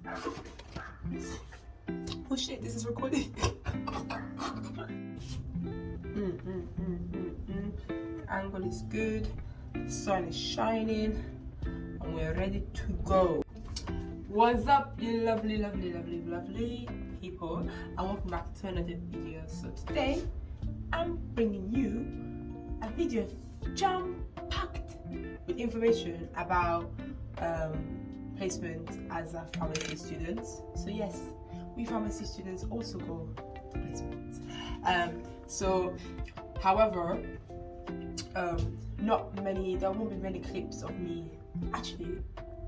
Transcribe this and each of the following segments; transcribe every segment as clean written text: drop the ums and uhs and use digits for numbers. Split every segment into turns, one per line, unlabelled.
Oh shit, this is recording. Angle is good, the sun is shining, and we're ready to go. What's up, you lovely people, and welcome back to another video. So today I'm bringing you a video jam-packed with information about placement as a pharmacy student. So yes, we pharmacy students also go to placement. However, there won't be many clips of me. Actually,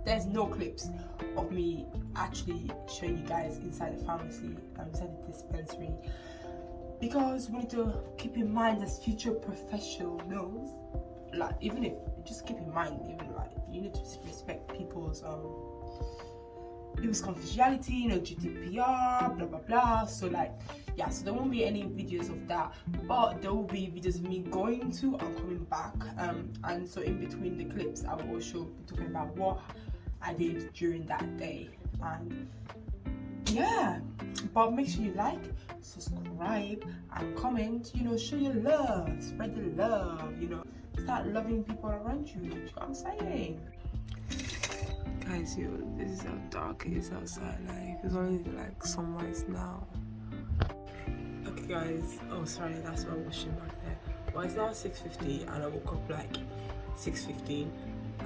there's no clips of me actually showing you guys inside the pharmacy, inside the dispensary, because we need to keep in mind as future professionals, like even if just keep in mind, even like you need to respect people's confidentiality, GDPR, blah blah blah. So like yeah, so there won't be any videos of that, but there will be videos of me going to and coming back, and so in between the clips I will also be talking about what I did during that day. And yeah, but make sure you like, subscribe and comment, show your love, spread the love, start loving people around you. You know what I'm saying? Guys, this is how dark it is outside. Like it's only like sunrise now. Okay guys, oh sorry, that's my washing back there. Well, it's now 6:50 and I woke up like 6:15,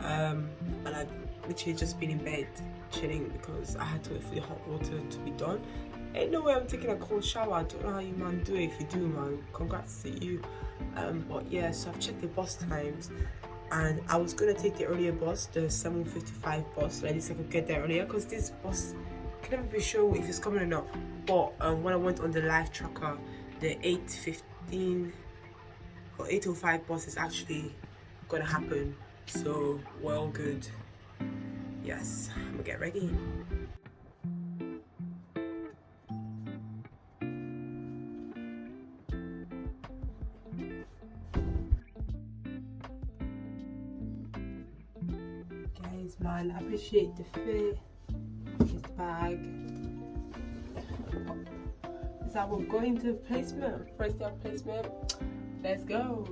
and I'd literally just been in bed chilling because I had to wait for the hot water to be done. Ain't no way I'm taking a cold shower. I don't know how you man do it. If you do, man, congrats to you. But yeah, so I've checked the bus times, and I was gonna take the earlier bus, the 7:55 bus, at least I could get there earlier, because this bus can never be sure if it's coming or not. But when I went on the live tracker, the 8:15 or 8:05 bus is actually gonna happen, so we're all good. Yes, I'm gonna get ready. Guys, man, I appreciate the fit, this bag. Is that we're going to placement, first day of placement. Let's go.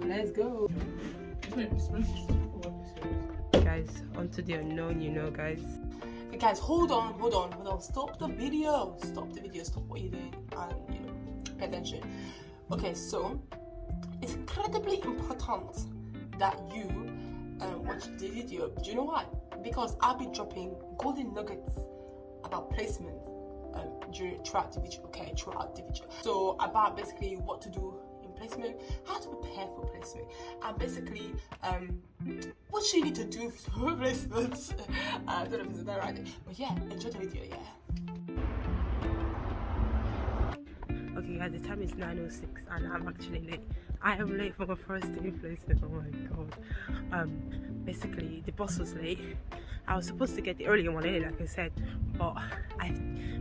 Guys, onto the unknown, guys. Okay, guys, hold on. Stop the video. Stop what you're doing, and pay attention. Okay, so it's incredibly important that you watch the video. Do you know why? Because I'll be dropping golden nuggets about placement throughout the video. So about basically what to do in placement, how to prepare for placement, and basically what you need to do for placements. I don't know if it's that right, but yeah, enjoy the video. Yeah. Okay guys, the time is 9:06 and I'm actually late. I am late for my first day in placement. Oh my god. Basically the bus was late. I was supposed to get the earlier one in, like I said, but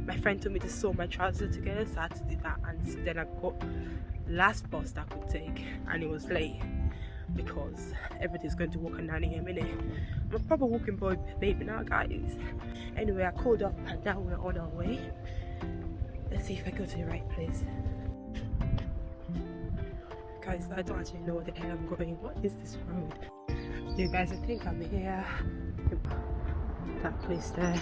my friend told me to sew my trousers together, so I had to do that, and so then I got the last bus that I could take, and it was late because everything's going to work at 9 a.m. innit? I'm a proper walking boy baby now, guys. Anyway, I called up and now we're on our way. Let's see if I go to the right place. Guys, I don't actually know where the hell I'm going. What is this road? You guys, I think I'm here. That place there.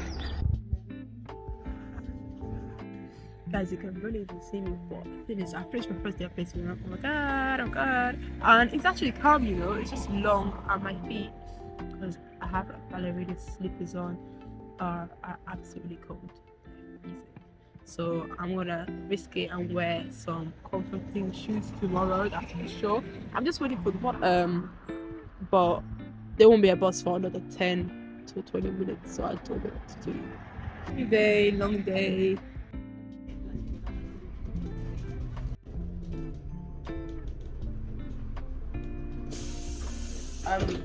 Guys, you can really even see me, but the thing is, I finished my first day of placement. Oh my god. And it's actually calm, it's just long, and my feet, because I have ballerina slippers on, are absolutely cold. So I'm gonna risk it and wear some comforting shoes tomorrow, that's for sure. I'm just waiting for the bus, but there won't be a bus for another 10 to 20 minutes, so I don't know what to do. Long day.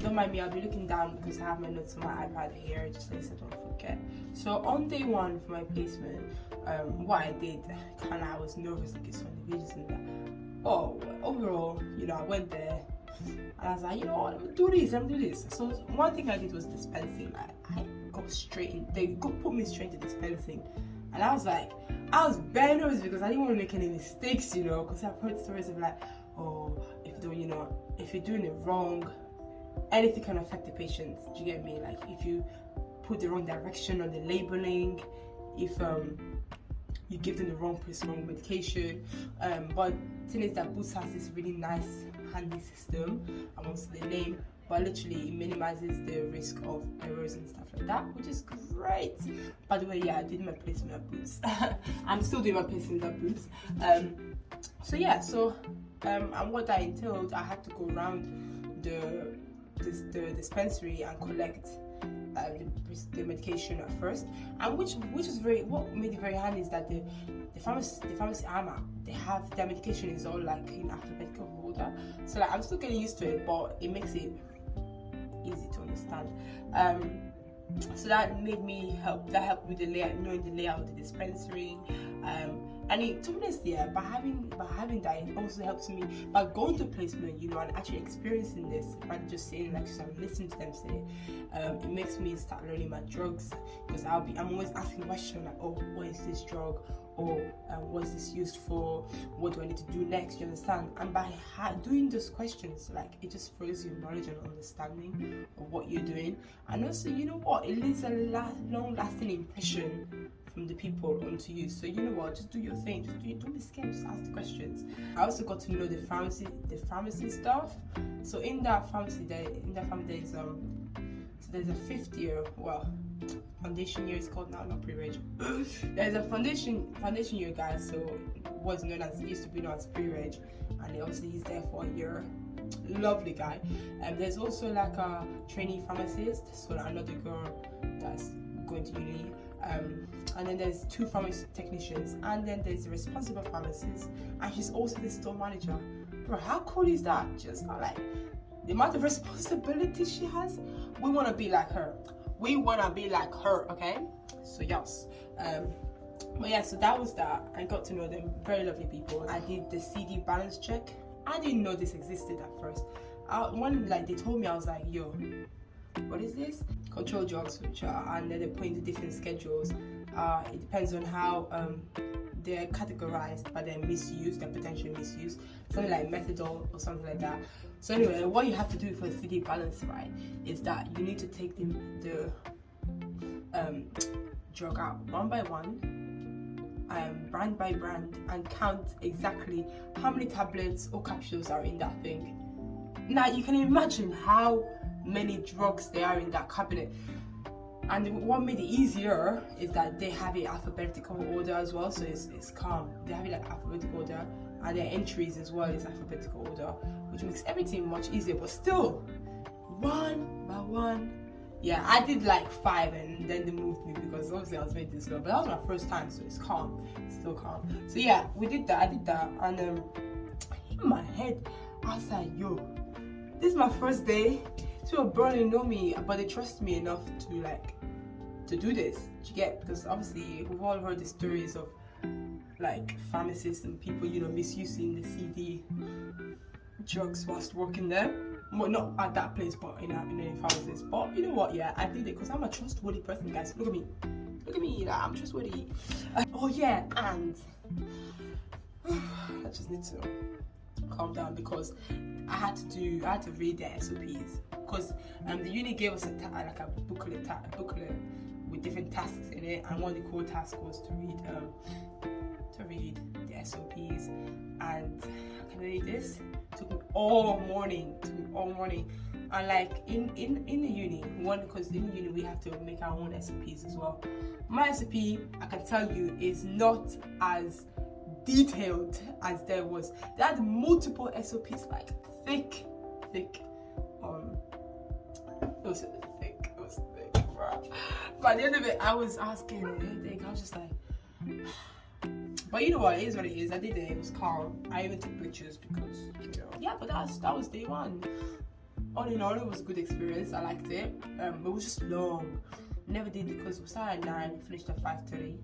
Don't mind me, I'll be looking down because I have my notes on my iPad here, just in case I don't forget. So on day one for my placement, what I did, I was nervous like it's on the videos and that. But overall, I went there and I was like, I'm gonna do this. So one thing I did was dispensing. I put me straight to dispensing. And I was very nervous because I didn't want to make any mistakes, you know, because I've heard stories of like, oh, if you're doing it wrong, anything can affect the patient. Do you get me? Like if you put the wrong direction on the labeling, if you give them the wrong medication. But the thing is that Boots has this really nice, handy system, amongst the name, but literally it minimizes the risk of errors and stuff like that, which is great. By the way, yeah, I did my placement at Boots. I'm still doing my placement at Boots. And what that entailed, I had to go around the dispensary and collect the medication at first, and which was what made it very handy is that the pharmacy I'm at, they have their medication is all like in alphabetical order, so like I'm still getting used to it, but it makes it easy to understand. So that helped me with knowing the layout of the dispensary. And it, to be honest, yeah, by having that, it also helps me by going to placement, you know, and actually experiencing this, rather than just saying lectures and listening to them say. It makes me start learning my drugs, because I'm always asking questions like, oh, what is this drug? Or what is this used for? What do I need to do next? You understand? And by doing those questions, like, it just furthers your knowledge and understanding of what you're doing. And also, you know what? It leaves a long-lasting impression from the people onto you. So you know what? Just do your thing. Don't be scared. Just ask the questions. I also got to know the pharmacy stuff. So in that pharmacy, there's a 5th year. Well, foundation year is called now, not pre-reg. There's a foundation year, guys. So it used to be known as pre-reg, and obviously he's there for a year. Lovely guy. There's also like a trainee pharmacist, so another girl that's going to uni. And then there's 2 pharmacy technicians, and then there's the responsible pharmacist, and she's also the store manager. Bro, how cool is that? Just like the amount of responsibility she has. We want to be like her. Okay? So yes. But yeah, so that was that. I got to know them, very lovely people. I did the CD balance check. I didn't know this existed at first. When they told me, I was like, yo, what is this? Control drugs, and then they put into different schedules. It depends on how they're categorized by their misuse, their potential misuse, something like methadone or something like that. So anyway, what you have to do for the CD balance, right, is that you need to take the drug out one by one, brand by brand, and count exactly how many tablets or capsules are in that thing. Now you can imagine how many drugs there are in that cabinet. And what made it easier is that they have it alphabetical order as well, so it's calm. They have it like alphabetical order, and their entries as well is alphabetical order, which makes everything much easier. But still, one by one. Yeah, I did like 5, and then they moved me because obviously I was making this slow. But that was my first time, so it's calm. It's still calm. So yeah, we did that. I did that, and in my head, I was like, yo, this is my first day. So barely know me, but they trust me enough to do this. You get, because obviously we've all heard the stories of like pharmacists and people, you know, misusing the CD drugs whilst working there. Well, not at that place, but in a pharmacy. But you know what? Yeah, I did it because I'm a trustworthy person, guys. Look at me, like, I'm trustworthy. Oh yeah, and I just need to calm down because I had to read the SOPs, because the uni gave us a booklet with different tasks in it, and one of the core tasks was to read the SOPs. And can I read this? It took me all morning, and like in the uni, because in the uni we have to make our own SOPs as well. My SOP, I can tell you, is not as detailed as there was. They had multiple SOPs, like thick. It was thick, bro. But at the end of it, I was asking, I was just like, but you know what? It is what it is. I did it. It was calm. I even took pictures because, you know. Yeah, but that was day 1. All in all, it was a good experience. I liked it. It was just long. Never did, because we started at 9, finished at 5:30.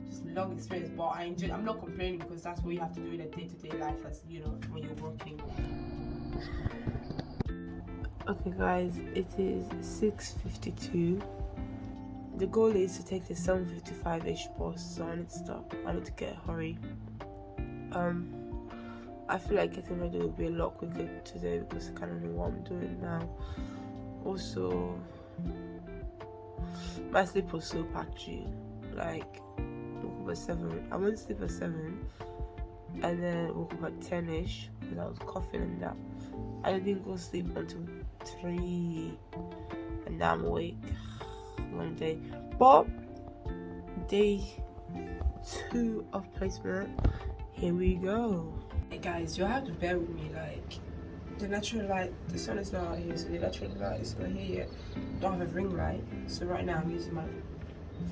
Just a long experience, but I enjoyed. I'm not complaining because that's what you have to do in a day-to-day life, as you know, when you're working. Okay, guys, it is 6:52. the goal is to take the 7:55ish bus, so I need to stop. I need to get a hurry. I feel like getting ready will be a lot quicker today because I kind of know what I'm doing now. Also, my sleep was so patchy. Like, woke up at 7. I went to sleep at 7, and then woke up at 10ish because I was coughing and that. I didn't go to sleep until 3, and now I'm awake. One day, but day 2 of placement. Here we go. Hey guys, you'll have to bear with me. Like, the natural light, the sun is not out here, so the natural light is not here yet. Don't have a ring light, so right now I'm using my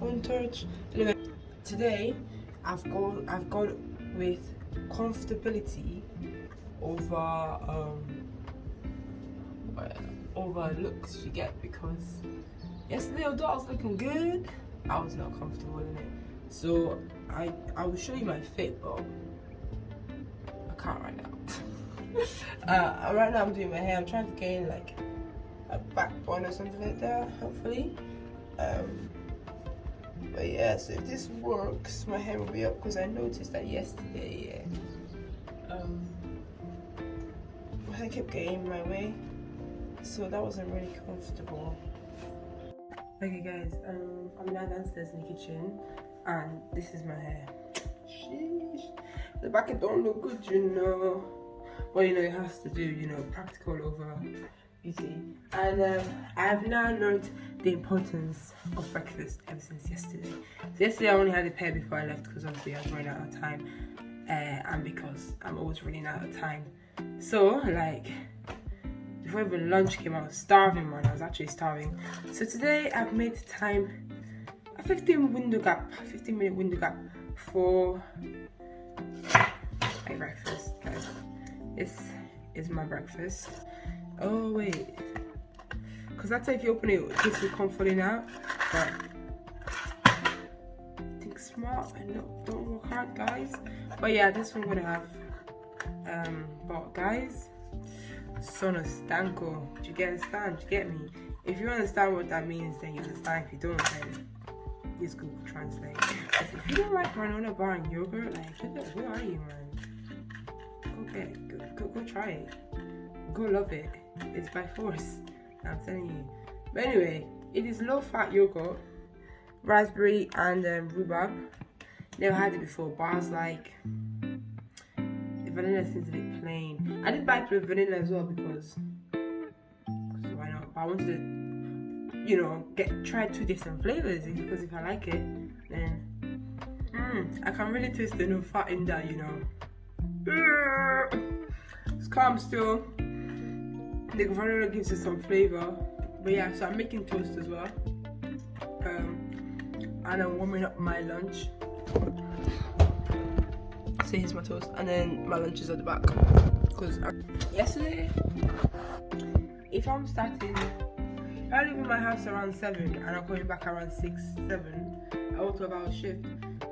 phone torch. Anyway, today I've gone with comfortability over looks, you get, because yesterday, although I was looking good, I was not comfortable in it. So I will show you my fit, but I can't right now. Right now I'm doing my hair. I'm trying to gain like a backbone or something like that, hopefully. But yeah, so if this works, my hair will be up, because I noticed that yesterday, my hair kept getting in my way, so that wasn't really comfortable. Okay guys, I'm now downstairs in the kitchen, and this is my hair. Sheesh. The back it don't look good, you know. Well, you know, it has to do, you know, practical over beauty. And I have now learned the importance of breakfast ever since yesterday. So yesterday I only had a pair before I left because obviously I was running out of time, and because I'm always running out of time. So like, before even lunch came, I was starving, man. I was actually starving. So today I've made time, a 15-minute window gap for my breakfast, guys. This is my breakfast. Oh wait, because that's if you open it, it gives you comforting out. But think smart and don't work hard, guys. But yeah, this one I'm gonna have. But guys, sono stanco. Do you understand? Do you get me? If you understand what that means, then you understand. If you don't, then use Google Translate. If you don't like granola bar and yogurt, like who are you, man? Go try it. Go love it. It's by force, I'm telling you. But anyway, it is low-fat yogurt, raspberry and rhubarb. Never had it before, but I was like, the vanilla seems a bit plain. I did buy it with vanilla as well because why not? But I wanted to, you know, try 2 different flavors, because if I like it, then I can really taste the no fat in that, you know. It's calm still. The vanilla gives it some flavor. But yeah, so I'm making toast as well. And I'm warming up my lunch. So here's my toast, and then my lunch is at the back. Because yesterday, if I'm starting, if I leave in my house around 7 and I'm coming back around 6, 7, I want 12-hour shift.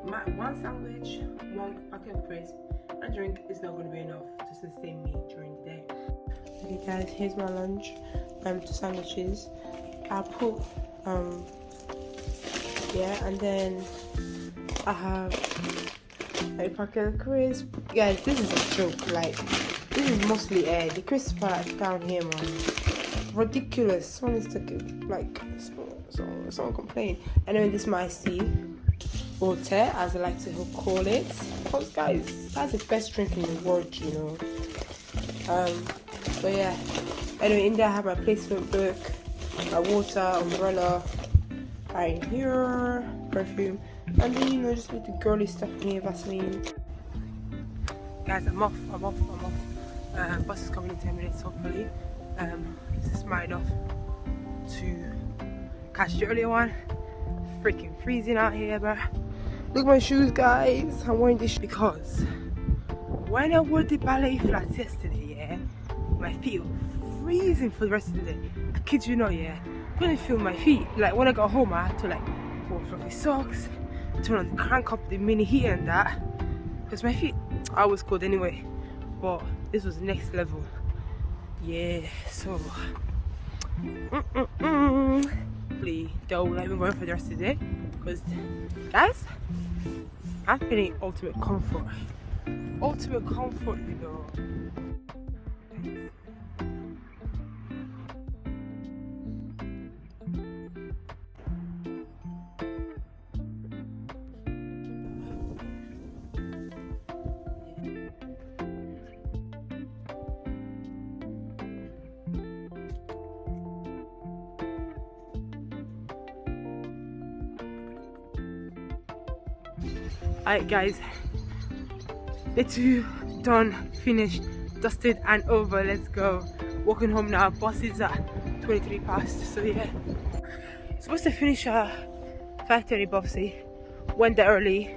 My 1 sandwich, 1 packet of crisps, and drink is not going to be enough to sustain me during the day. Okay guys, here's my lunch. 2 sandwiches. I put and then I have a packet of crisps. Guys, this is a joke. Like, this is mostly the crisp part down here, man. Ridiculous. Someone is taking, like, someone complain. And then this is my tea, water, as I like to call it. Because guys, that's the best drink in the world, you know. But yeah. Anyway, in there I have my placement book, my water, umbrella, right here, perfume, and then, you know, just with the girly stuff in here, Vaseline. Guys, I'm off. Bus is coming in 10 minutes, hopefully. This is mine off to catch the earlier one. Freaking freezing out here, but look at my shoes, guys. I'm wearing this because when I wore the ballet flats yesterday, yeah, my feet were freezing for the rest of the day. I kid you not, yeah. I couldn't feel my feet. Like, when I got home, I had to like wear fluffy socks, turn on the crank up the mini heater and that, because my feet are always cold anyway. But this was next level. Yeah, so hopefully they'll let me go for the rest of the day, because guys, I'm feeling ultimate comfort, you know. Alright guys, day 2 done, finished, dusted and over. Let's go. Walking home now. Bus is at 23 past, so yeah. Supposed to finish at 5:30 Buffsy. Went there early,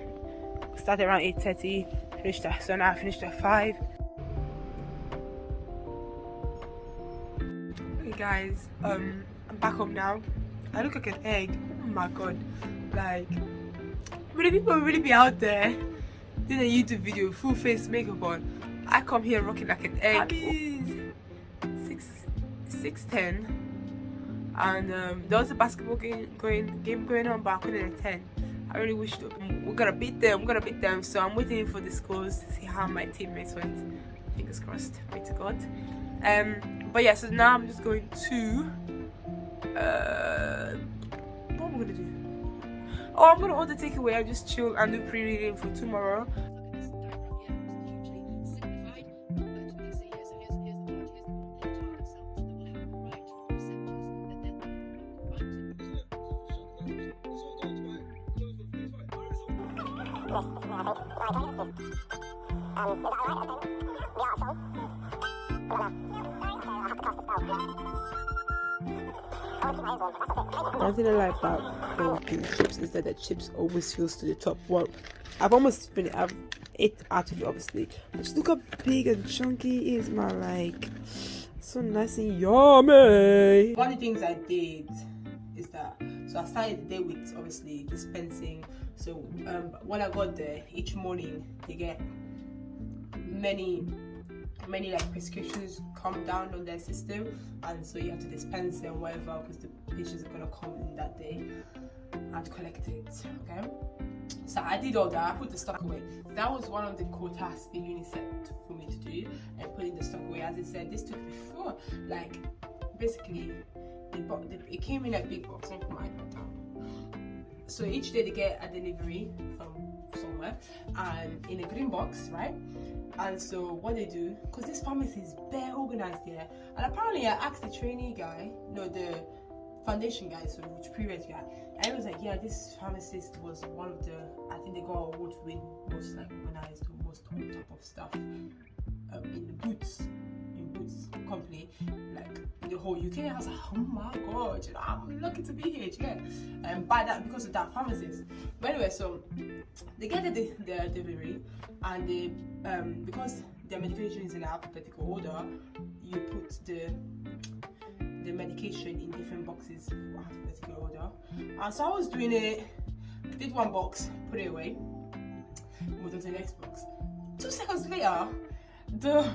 started around 8:30, finished at, so now I finished at 5. Hey guys, I'm back home now. I look like an egg. Oh my god, like, really, people really be out there doing a YouTube video, full face makeup on. I come here rocking like an egg. It's 6:10, and there was a basketball game going on, but I couldn't attend. I really wish we're gonna beat them. So I'm waiting for the scores to see how my teammates went. Fingers crossed. Pray to God. But yeah, so now I'm just going to what am I gonna do? Oh, I'm gonna order takeaway and just chill and do pre-reading for tomorrow. One thing I like about Burger chips is that the chips always fills to the top. Well, I've almost finished. I've ate out of it, obviously. But just look how big and chunky it is, man. Like, so nice and yummy. One of the things I did is that, so I started the day with obviously dispensing. So when I got there, each morning they get many like prescriptions come down on their system, and so you have to dispense them whatever, because the patients are gonna come in that day and collect it. Okay, so I did all that. I put the stock away. That was one of the quotas the uni set for me to do, and putting the stock away. As I said, this took before, like, basically it came in a big box. I put my iPad down. So each day they get a delivery from somewhere, and in a green box, right? And so what they do, because this pharmacy is bare organized here, and apparently I asked the trainee guy, no, the foundation guy, so which previous guy, and he was like, yeah, this pharmacist was one of the, I think they got an award for being most like organized or most on top of stuff in the Boots company, like in the whole UK. I was like, oh my god, you know, I'm lucky to be here, yeah. And by that, because of that pharmacist. But anyway, so they get the delivery, and they because their medication is in alphabetical order, you put the medication in different boxes for alphabetical order. And so I was doing it, did one box, put it away, moved on to the next box. 2 seconds later, the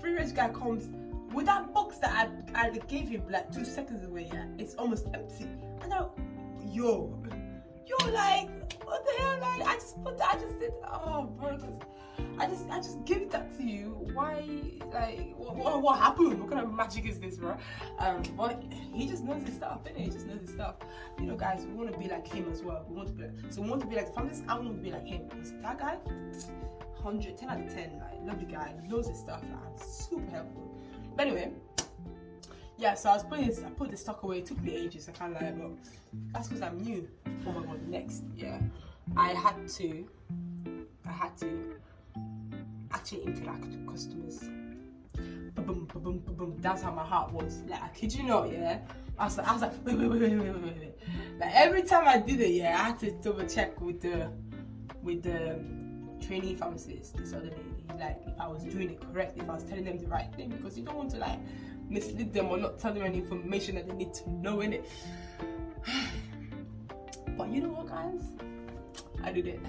previous guy comes with that box that I gave him like 2 seconds away. Yeah, it's almost empty. And I, yo, like, what the hell? Like, I just did. Oh, bro, I just gave that to you. Why? Like, what happened? What kind of magic is this, bro? But he just knows his stuff, innit? He just knows his stuff. You know, guys, we want to be like him as well. We want to be like the pharmacist. I want to be like him, because that guy, 100, 10 out of 10, like, lovely guy, knows his stuff, like, super helpful. But anyway, yeah, so I put the stock away. It took me ages, I can't lie, but that's because I'm new. Oh my god, next, yeah, I had to actually interact with customers. Ba-boom, ba-boom, ba-boom. That's how my heart was. Like, I kid you not, yeah. I was like, wait. Like, every time I did it, yeah, I had to double check with the trainee pharmacist, this other lady, like, if I was doing it correct, if I was telling them the right thing, because you don't want to like mislead them or not tell them any information that they need to know, innit? But you know what, guys? I did it.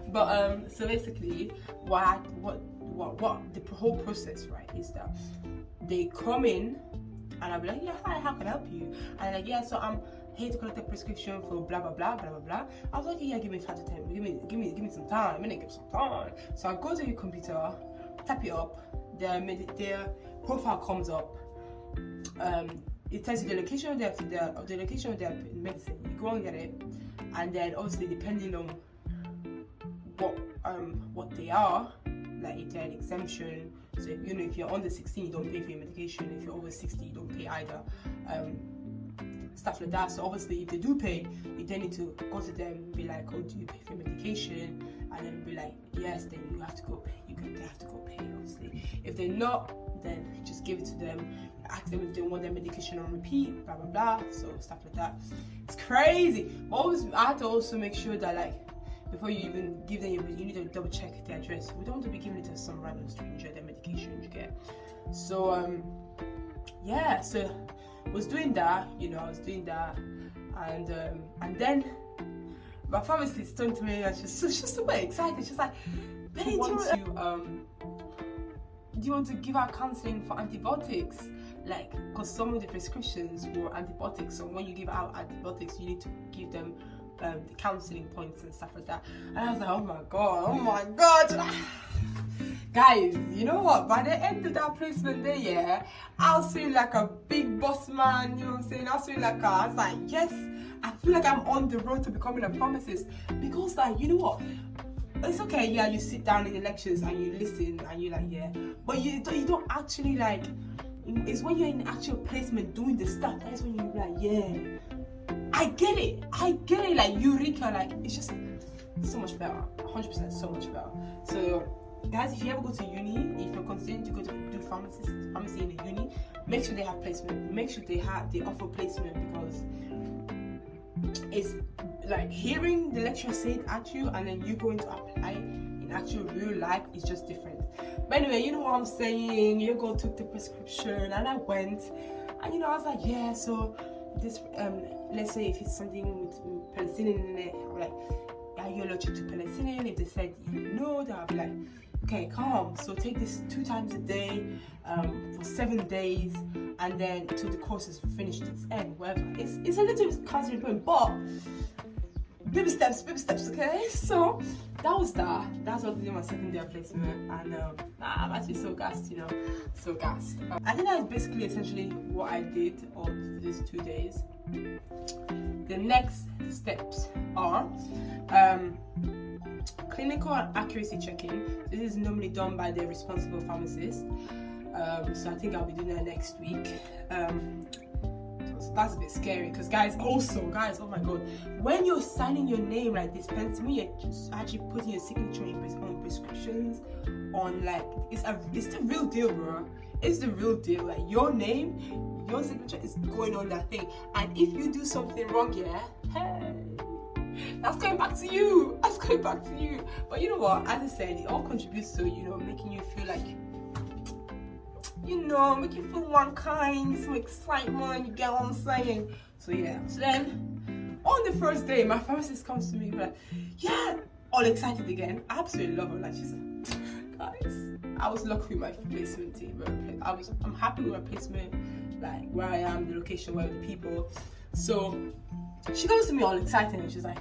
But so basically, what the whole process, right, is that they come in and I'll be like, yeah, hi, how can I help you? And they're like, yeah, so I'm here to collect a prescription for blah blah blah blah blah blah. I was like, yeah, give me 5 to 10, give me some time, give some time. So I go to your computer, tap it up, their profile comes up. It tells you the location of their medicine. You go and get it, and then obviously depending on what they are, like if they're an exemption. So if you're under 16, you don't pay for your medication. If you're over 60, you don't pay either. Stuff like that. So obviously if they do pay, you then need to go to them and be like, oh, do you pay for medication? And then be like, yes, then you have to go pay. They have to go pay, obviously. If they're not, then you just give it to them. Ask them if they want their medication on repeat, blah blah blah. So stuff like that. It's crazy. But always, I have to also make sure that, like, before you even give them you need to double check the address. We don't want to be giving it to some random stranger, their medication, you get. So yeah, so I was doing that, and then my pharmacist turned to me and she's super excited. She's like, "Babe, do you want to give out counseling for antibiotics? Like, because some of the prescriptions were antibiotics, so when you give out antibiotics, you need to give them the counseling points and stuff like that." And I was like, oh my god. Guys, you know what? By the end of that placement day, yeah, I was feeling like a big boss man, you know what I'm saying? I was like, yes, I feel like I'm on the road to becoming a pharmacist. Because, like, you know what? It's okay, yeah, you sit down in the lectures and you listen and you're like, yeah. But you don't actually, like, it's when you're in actual placement doing the stuff, that's when you're like, yeah, I get it, like, Eureka, like, it's just so much better, 100% so much better. So, guys, if you ever go to uni, if you're considering to go to do pharmacy in a uni, make sure they have placement, make sure they offer placement, because it's like hearing the lecturer say it at you and then you going to apply in actual real life is just different. But anyway, you know what I'm saying, you go took the prescription and I went, and I was like, yeah, so this let's say if it's something with penicillin in it, I'm like, are you allergic to penicillin? If they said no, then I'll be like, okay, calm, so take this 2 times a day for 7 days, and then till the course is finished, its end, whatever. It's a little bit counterintuitive, but baby steps, okay? So that's what I did my second day of placement, and I'm actually so gassed, so gassed. I think that's basically essentially what I did on these 2 days. The next steps are clinical accuracy checking. This is normally done by the responsible pharmacist. So I think I'll be doing that next week. So that's a bit scary because guys, oh my god, when you're signing your name like dispensing, when you're just actually putting your signature on prescriptions, on like it's the real deal, bro. It's the real deal. Like your name, your signature is going on that thing, and if you do something wrong, yeah, hey, that's going back to you. But you know what? As I said, it all contributes to making you feel like. Make you feel one kind, some excitement, you get what I'm saying? So yeah, so then, on the first day, my pharmacist comes to me, like, yeah, all excited again. I absolutely love her, like, she's like, guys, I was lucky with my placement team, I'm happy with my placement, like, where I am, the location, where the people. So, she comes to me all excited, and she's like,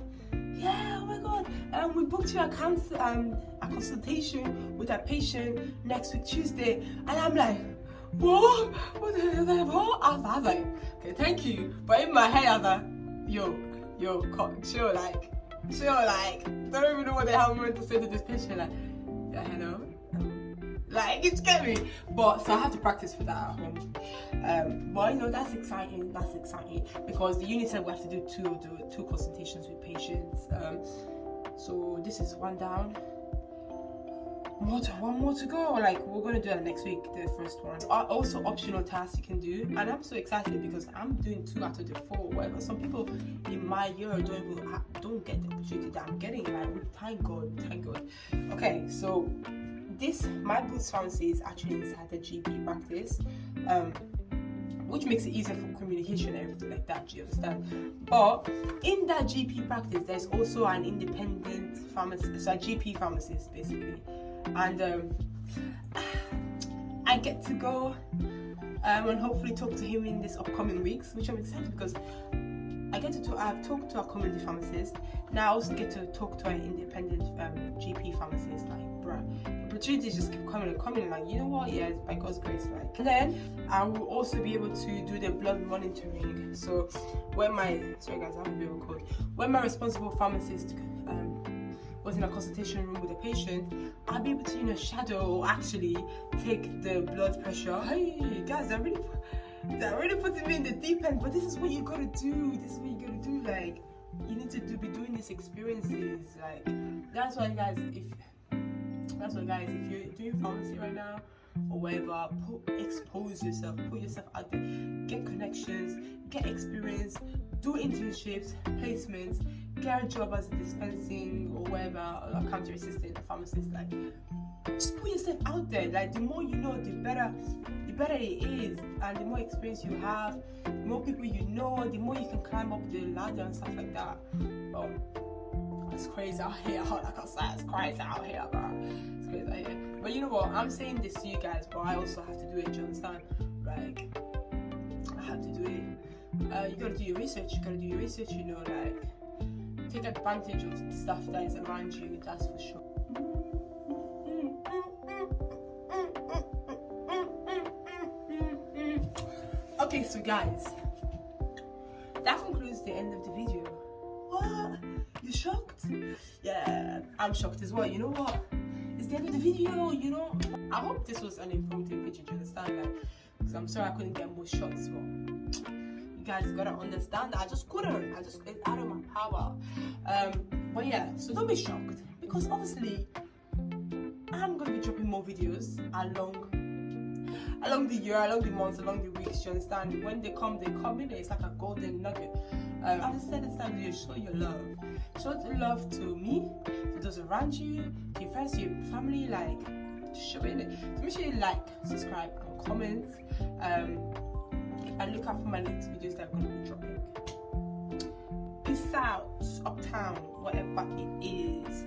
yeah, oh my god, we booked you a consultation with a patient next week Tuesday, and I'm like, what? What the hell is that? I was like, okay, thank you. But in my head, I was like, yo, chill, don't even know what the hell I'm going to say to this patient, like, yeah, hello. Like, you get me? But so I have to practice for that at home. But that's exciting because the unit said we have to do two consultations with patients. So this is one down. One more to go. Like, we're gonna do that next week, the first one. Also optional tasks you can do, and I'm so excited because I'm doing 2 out of the 4, whatever. Some people in my year don't get the opportunity that I'm getting. Like, thank God. Okay, so my Boots pharmacy is actually inside the GP practice, which makes it easier for communication and everything like that, do you understand? But in that GP practice, there's also an independent pharmacist, so a GP pharmacist basically, and I get to go and hopefully talk to him in this upcoming weeks, which I'm excited because I've talked to a community pharmacist. Now I also get to talk to an independent GP pharmacist. Like, bruh, opportunities just keep coming and coming. Like, you know what? Yeah, it's by God's grace. Like, and then I will also be able to do the blood monitoring. So when my responsible pharmacist was in a consultation room with a patient, I'll be able to, shadow or actually take the blood pressure. Hey guys, that really puts me in the deep end, but this is what you gotta do. Like, you need to be doing these experiences. Like, that's why guys, if you're doing pharmacy right now or whatever, expose yourself, put yourself out there, get connections, get experience, do internships, placements, get a job as a dispensing or whatever, a counter assistant, a pharmacist. Like, just put yourself out there. Like, the more you know, the better it is, and the more experience you have, the more people you know, the more you can climb up the ladder and stuff like that. Oh, it's crazy out here. Like I said, it's crazy out here, bro. It's crazy out here. But you know what? I'm saying this to you guys, but I also have to do it. Do you understand? Like, I have to do it. You gotta do your research. Like, take advantage of the stuff that is around you. That's for sure. Okay, so guys, that concludes the end of the video. What? You shocked? Yeah, I'm shocked as well. You know what? It's the end of the video, I hope this was an informative video, do you understand? Like, because I'm sorry I couldn't get more shots, but you guys gotta understand that I just couldn't. It's out of my power. But yeah, so don't be shocked, because obviously I'm gonna be dropping more videos along the year, along the months, along the weeks, you understand? When they come in. It's like a golden nugget. I've just said this time to show your love. Show the love to me, to those around you, to your friends, to your family. Like, show it. So make sure you like, subscribe, and comment. And look out for my next videos that I'm going to be dropping. Peace out, uptown, whatever it is.